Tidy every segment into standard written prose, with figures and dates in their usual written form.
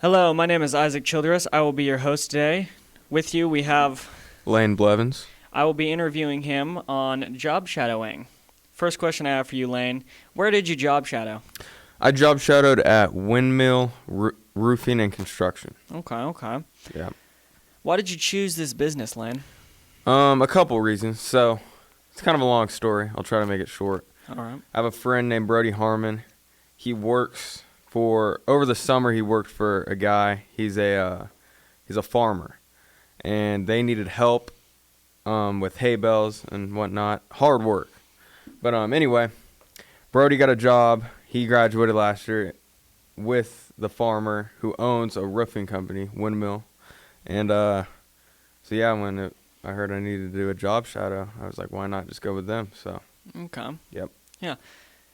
Hello, my name is Isaac Childress. I will be your host today. With you, we have Lane Blevins. I will be interviewing him on job shadowing. First question I have for you, Lane. Where did you job shadow? I job shadowed at Windmill Roofing and Construction. Okay. Yeah. Why did you choose this business, Lane? A couple reasons. So, it's kind of a long story. I'll try to make it short. All right. I have a friend named Brody Harmon. He works over the summer he worked for a guy. He's a farmer. And they needed help with hay bales and whatnot. Hard work. But anyway, Brody got a job. He graduated last year with the farmer who owns a roofing company, Windmill. And so yeah, when I heard I needed to do a job shadow, I was like, why not just go with them? So Okay. Yep. Yeah.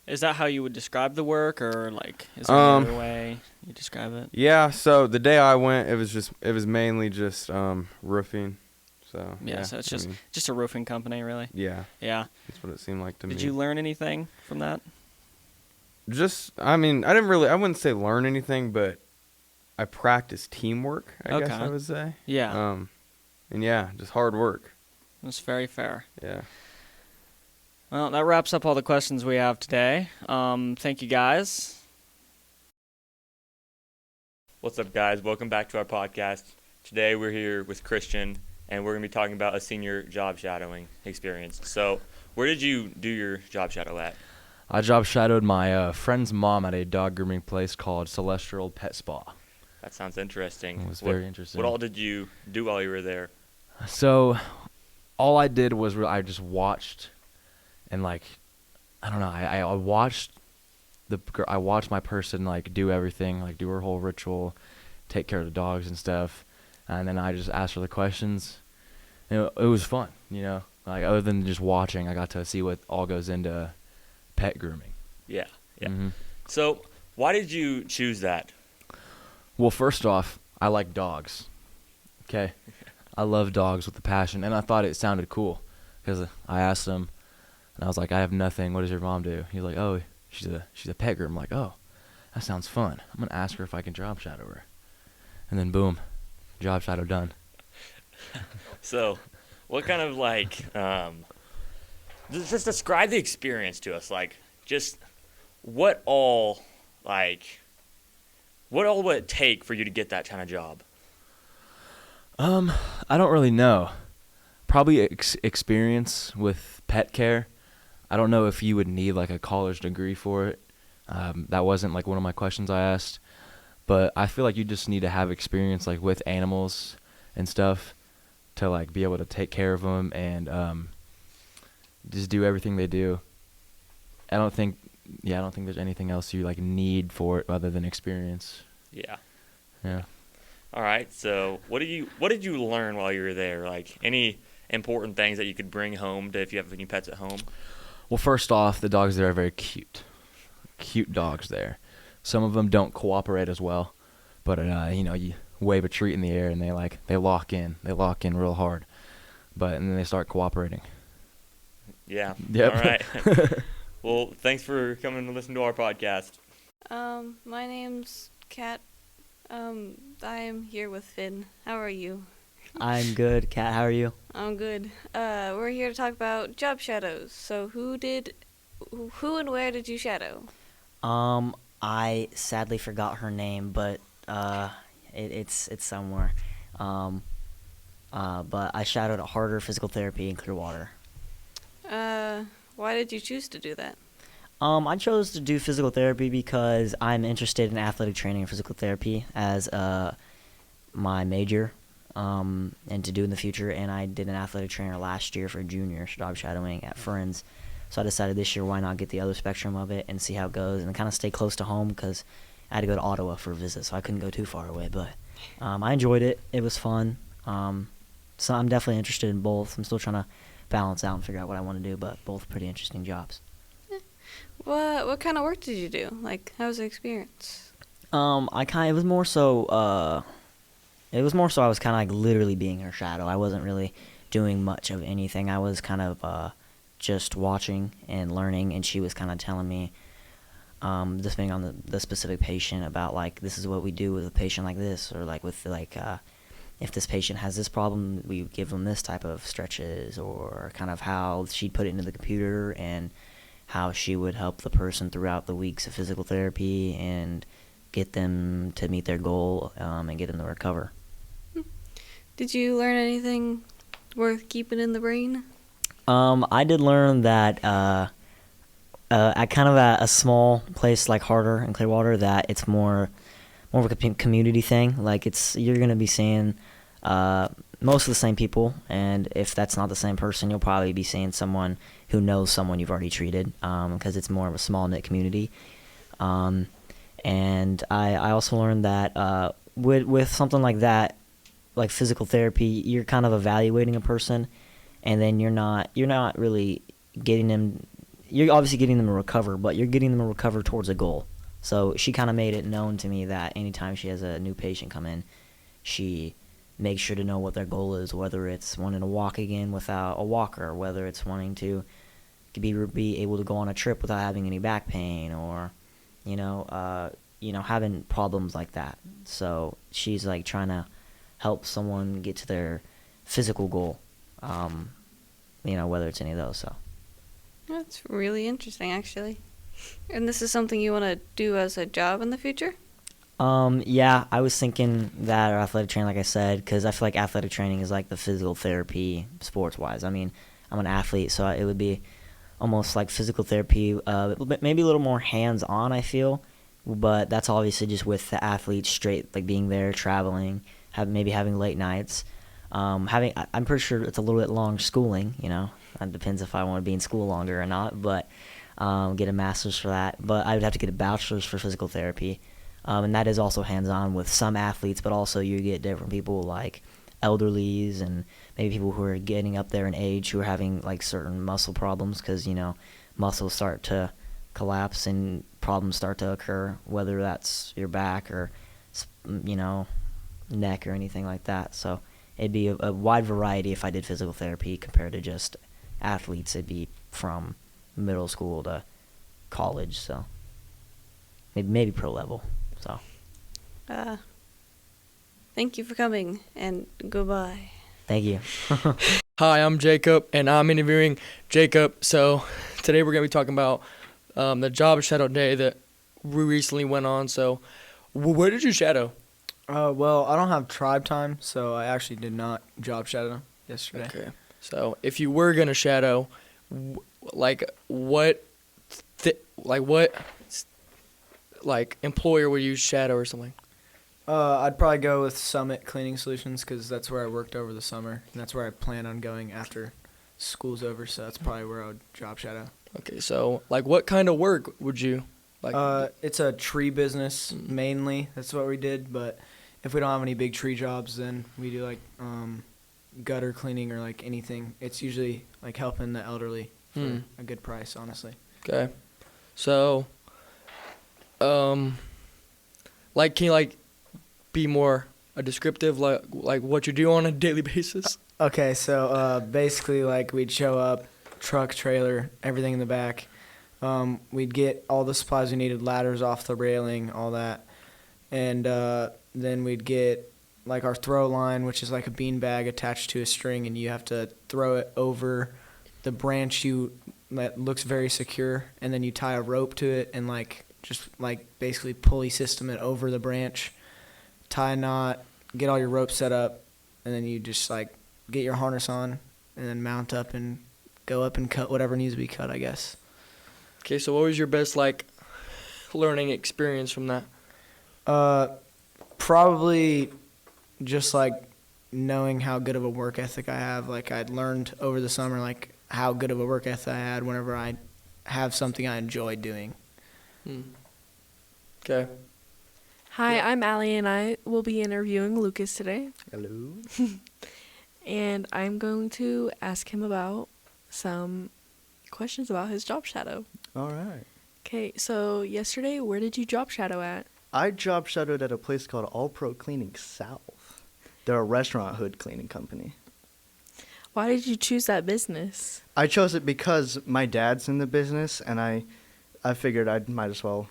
Is that how you would describe the work, or like is there any other way you describe it? Yeah. So the day I went, it was mainly just roofing. So Yeah. So it's just a roofing company, really. Yeah. Yeah. That's what it seemed like to me. Did you learn anything from that? I wouldn't say learn anything, but I practiced teamwork, I guess I would say. Yeah. And yeah, just hard work. That's very fair. Yeah. Well, that wraps up all the questions we have today. Thank you, guys. What's up, guys? Welcome back to our podcast. Today we're here with Christian, and we're going to be talking about a senior job shadowing experience. So, where did you do your job shadow at? I job shadowed my friend's mom at a dog grooming place called Celestial Pet Spa. That sounds interesting. It was very interesting. What all did you do while you were there? So, all I did was I just watched, and I watched I watched my person do everything, do her whole ritual, take care of the dogs and stuff, and then I just asked her the questions. And it was fun, other than just watching, I got to see what all goes into pet grooming. Yeah. Mm-hmm. So, why did you choose that? Well, first off, I like dogs. Okay, I love dogs with a passion, and I thought it sounded cool because I asked him, and I was like, "I have nothing. What does your mom do?" He's like, "Oh, she's a pet groomer." I'm like, "Oh, that sounds fun. I'm gonna ask her if I can job shadow her." And then boom, job shadow done. So, what kind of just describe the experience to us. Just what all would it take for you to get that kind of job? I don't really know. Probably experience with pet care. I don't know if you would need a college degree for it. That wasn't one of my questions I asked, but I feel like you just need to have experience with animals and stuff to be able to take care of them and just do everything they do. I don't think there's anything else you need for it other than experience. Yeah. Yeah. All right. So, what did you learn while you were there? Any important things that you could bring home if you have any pets at home? Well, first off, the dogs there are very cute. Cute dogs there. Some of them don't cooperate as well, but you wave a treat in the air and they lock in. They lock in real hard, and then they start cooperating. Yeah. Yep. All right. Well, thanks for coming to listen to our podcast. My name's Kat. I am here with Finn. How are you? I'm good. Kat, how are you? I'm good. We're here to talk about job shadows. So who and where did you shadow? I sadly forgot her name, but it's somewhere. But I shadowed at Harder Physical Therapy in Clearwater. Why did you choose to do that? I chose to do physical therapy because I'm interested in athletic training and physical therapy as my major and to do in the future. And I did an athletic trainer last year for junior job shadowing at Friends. So I decided this year why not get the other spectrum of it and see how it goes and kind of stay close to home because I had to go to Ottawa for a visit, so I couldn't go too far away. But I enjoyed it. It was fun. So I'm definitely interested in both. I'm still trying to balance out and figure out what I want to do, but both pretty interesting jobs. What kind of work did you do? How was the experience? It was more so I was kind of literally being her shadow. I wasn't really doing much of anything. I was kind of just watching and learning, and she was kind of telling me depending on the specific patient, about like this is what we do with a patient like this, or like with like if this patient has this problem, we give them this type of stretches, or kind of how she'd put it into the computer and how she would help the person throughout the weeks of physical therapy and get them to meet their goal and get them to recover. Did you learn anything worth keeping in the brain? I did learn that at kind of a small place like Harder and Clearwater, that it's more of a community thing. Like you're gonna be seeing most of the same people, and if that's not the same person, you'll probably be seeing someone who knows someone you've already treated, because it's more of a small knit community. And I also learned that with something like that, like physical therapy, you're kind of evaluating a person, and then you're not really getting them. You're obviously getting them to recover, but you're getting them to recover towards a goal. So she kind of made it known to me that anytime she has a new patient come in, she makes sure to know what their goal is, whether it's wanting to walk again without a walker, whether it's wanting to be able to go on a trip without having any back pain, or having problems like that. So she's like trying to help someone get to their physical goal, whether it's any of those. So That's really interesting, actually. And this is something you want to do as a job in the future? Yeah, I was thinking that, or athletic training, like I said, because I feel like athletic training is like the physical therapy sports-wise. I mean, I'm an athlete, so it would be almost like physical therapy, maybe a little more hands-on, I feel. But that's obviously just with the athlete straight, like being there, traveling, maybe having late nights. I'm pretty sure it's a little bit long schooling, It depends if I want to be in school longer or not, but get a master's for that. But I would have to get a bachelor's for physical therapy. And that is also hands-on with some athletes, but also you get different people like elderlies and maybe people who are getting up there in age who are having like certain muscle problems, because, muscles start to collapse and problems start to occur, whether that's your back or, neck or anything like that. So it'd be a wide variety if I did physical therapy compared to just athletes. It'd be from middle school to college, so maybe pro level. So thank you for coming, and goodbye. Thank you. Hi, I'm Jacob, and I'm interviewing Jacob. So today we're going to be talking about the job shadow day that we recently went on. So where did you shadow? Well, I don't have tribe time, so I actually did not job shadow yesterday. Okay. So if you were going to shadow, what employer would you shadow or something? I'd probably go with Summit Cleaning Solutions, because that's where I worked over the summer, and that's where I plan on going after school's over, so that's probably where I would job shadow. Okay, so what kind of work would you like? It's a tree business mainly. That's what we did, but if we don't have any big tree jobs, then we do like gutter cleaning or like anything. It's usually like helping the elderly for a good price, honestly. Okay, so can you be more descriptive, like what you do on a daily basis? Okay, so basically we'd show up, truck, trailer, everything in the back. We'd get all the supplies we needed, ladders off the railing, all that. And then we'd get our throw line, which is like a bean bag attached to a string, and you have to throw it over the branch that looks very secure, and then you tie a rope to it and basically pulley system it over the branch, tie a knot, get all your ropes set up, and then you just get your harness on and then mount up and go up and cut whatever needs to be cut, I guess. Okay, so what was your best learning experience from that? Probably just knowing how good of a work ethic I have. I'd learned over the summer how good of a work ethic I had whenever I have something I enjoy doing. Okay. Hi, I'm Allie, and I will be interviewing Lucas today. Hello. And I'm going to ask him about some questions about his job shadow. All right. Okay, so yesterday, where did you job shadow at? I job shadowed at a place called All Pro Cleaning South. They're a restaurant hood cleaning company. Why did you choose that business? I chose it because my dad's in the business, and I I figured I might as well,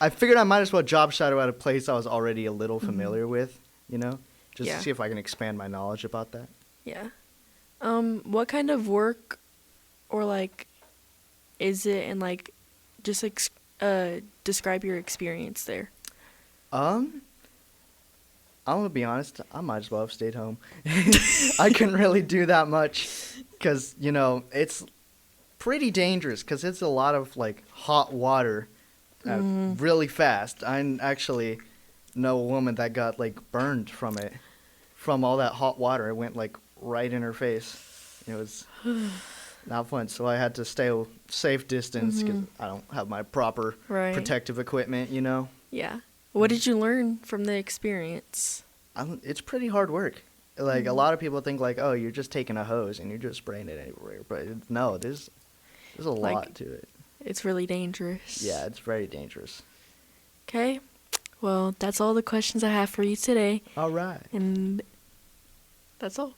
I figured I might as well job shadow at a place I was already a little familiar with, just Yeah. to see if I can expand my knowledge about that. Yeah. What kind of work or like is it, and like just describe your experience there? I'm gonna be honest, I might as well have stayed home. I couldn't really do that much because, it's pretty dangerous because it's a lot of like hot water really fast. I actually know a woman that got like burned from it, from all that hot water. It went like right in her face. It was not fun. So I had to stay a safe distance because I don't have my proper Right. protective equipment, Yeah. What did you learn from the experience? It's pretty hard work. Like a lot of people think like, oh, you're just taking a hose and you're just spraying it everywhere. But no, there's a Like- lot to it. It's really dangerous. Yeah, it's very dangerous. Okay. Well, that's all the questions I have for you today. All right. And that's all.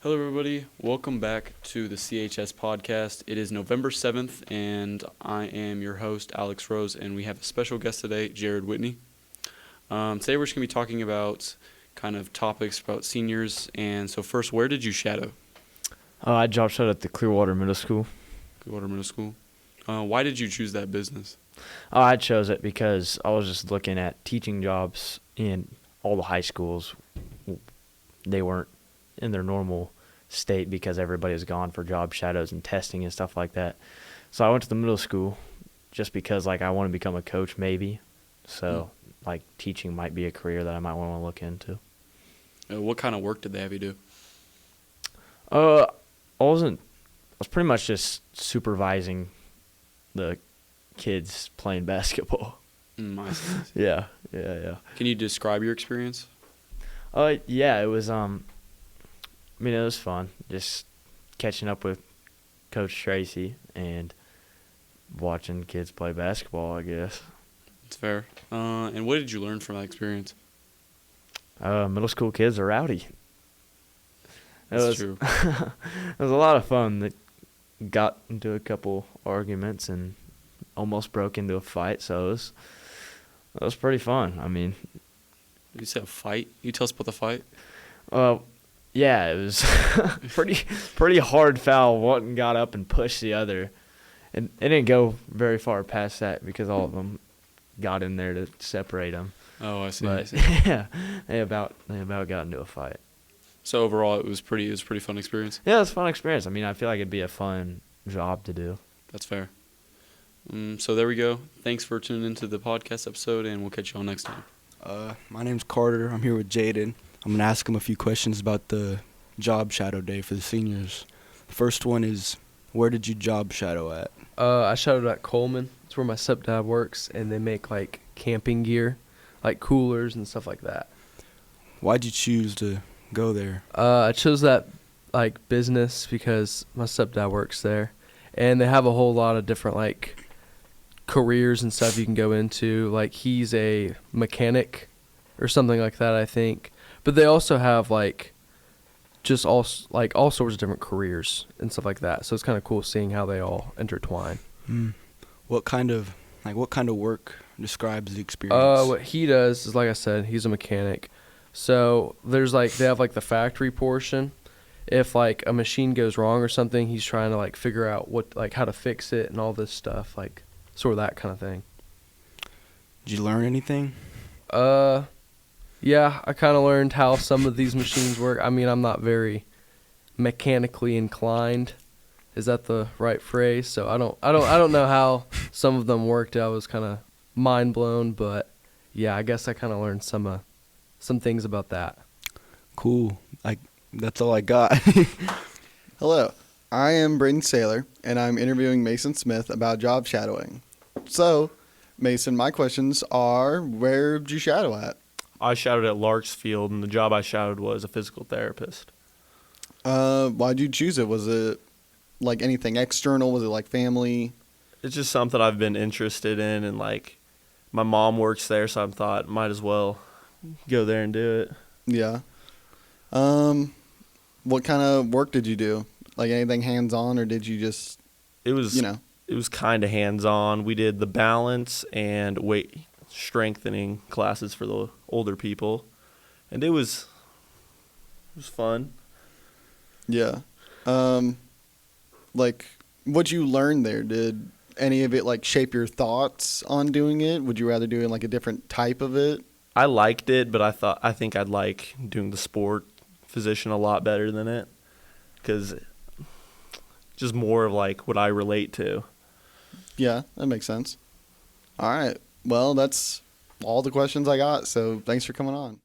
Hello, everybody. Welcome back to the CHS Podcast. It is November 7th, and I am your host, Alex Rose, and we have a special guest today, Jared Whitney. Today, we're just going to be talking about kind of topics about seniors. And so first, where did you shadow? I job shadowed at the Clearwater Middle School. Clearwater Middle School. Why did you choose that business? I chose it because I was just looking at teaching jobs in all the high schools. They weren't in their normal state because everybody was gone for job shadows and testing and stuff like that. So I went to the middle school just because like I want to become a coach maybe. So like teaching might be a career that I might want to look into. What kind of work did they have you do? I was pretty much just supervising the kids playing basketball. I see. Yeah. Can you describe your experience? Yeah, it was it was fun just catching up with Coach Tracy and watching kids play basketball, I guess. It's fair. And what did you learn from that experience? Middle school kids are rowdy. That's true. It was a lot of fun. That got into a couple arguments and almost broke into a fight, so it was pretty fun. I mean, You said a fight? You tell us about the fight? Yeah, it was pretty hard foul. One got up and pushed the other, and it didn't go very far past that because all of them got in there to separate them. Oh, I see. But yeah, they about got into a fight. So overall, it was a pretty fun experience. Yeah, it was a fun experience. I mean, I feel like it'd be a fun job to do. That's fair. So there we go. Thanks for tuning into the podcast episode, and we'll catch you all next time. My name's Carter. I'm here with Jaden. I'm going to ask him a few questions about the job shadow day for the seniors. The first one is, where did you job shadow at? I shadowed at Coleman. It's where my stepdad works, and they make like camping gear, like coolers and stuff like that. Why'd you choose to go there? I chose that like business because my stepdad works there, and they have a whole lot of different like careers and stuff you can go into. Like he's a mechanic or something like that, I think. But they also have like just all sorts of different careers and stuff like that. So it's kind of cool seeing how they all intertwine. What kind of work describes the experience? What he does is, like I said, he's a mechanic. So there's they have like the factory portion. If like a machine goes wrong or something, he's trying to like figure out how to fix it and all this stuff, like sort of that kind of thing. Did you learn anything? Yeah, I kind of learned how some of these machines work. I mean, I'm not very mechanically inclined. Is that the right phrase? So I don't know how some of them worked. I was kind of mind blown, but yeah, I guess I kind of learned some things about that. Cool. That's all I got. Hello, I am Braden Saylor, and I'm interviewing Mason Smith about job shadowing. So, Mason, my questions are, where did you shadow at? I shadowed at Larksfield, and the job I shadowed was a physical therapist. Why'd you choose it? Was it like anything external? Was it like family? It's just something I've been interested in, and like my mom works there, so I thought might as well go there and do it. Yeah. What kind of work did you do? Like anything hands-on, or did you just, It was it was kind of hands-on. We did the balance and weight strengthening classes for the older people, and it was fun. Yeah. Like, what'd you learn there? Did any of it, like, shape your thoughts on doing it? Would you rather do it, like, a different type of it? I liked it, but I think I'd like doing the sport physician a lot better than it, because just more of, like, what I relate to. Yeah, that makes sense. All right. Well, that's all the questions I got, so thanks for coming on.